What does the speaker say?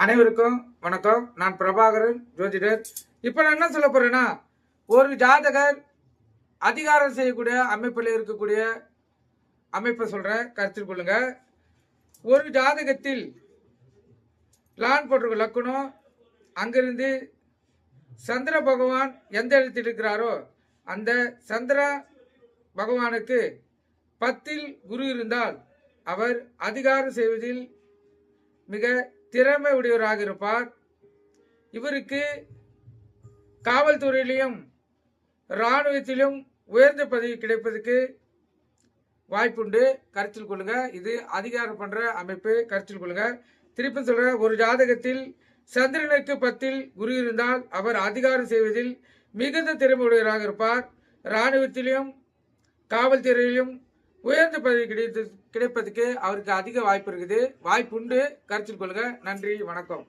அனைவருக்கும் வணக்கம். நான் பிரபாகரன், ஜோதிடர். இப்போ நான் என்ன சொல்ல போறேன்னா, ஒரு ஜாதகர் அதிகாரம் செய்யக்கூடிய அமைப்பில் இருக்கக்கூடிய அமைப்பை சொல்றேன், கருத்தில் கொள்ளுங்க. ஒரு ஜாதகத்தில் லான் போட்டிருக்க லக்கணம், அங்கிருந்து சந்திர பகவான் எந்த இடத்தில் இருக்கிறாரோ அந்த சந்திர பகவானுக்கு 10ல் குரு இருந்தால் அவர் அதிகாரம் செய்வதில் மிக திறமை உடையவராக இருப்பார். இவருக்கு காவல்துறையிலும் இராணுவத்திலும் உயர்ந்த பதவி கிடைப்பதற்கு வாய்ப்புண்டு. கருத்தில் கொள்ளுங்க. இது அதிகாரம் பண்ற அமைப்பு, கருத்தில் கொள்ளுங்க. திருப்பி சொல்ற, ஒரு ஜாதகத்தில் சந்திரனுக்கு 10ல் குரு இருந்தால் அவர் அதிகாரம் செய்வதில் மிகுந்த திறமை உடையவராக இருப்பார். இராணுவத்திலும் காவல்துறையிலும் உயர்ந்த பதவி கிடைப்பதுக்கு அவருக்கு அதிக வாய்ப்பு இருக்குது, வாய்ப்பு உண்டு. கருத்தில் கொள்ளுங்க. நன்றி, வணக்கம்.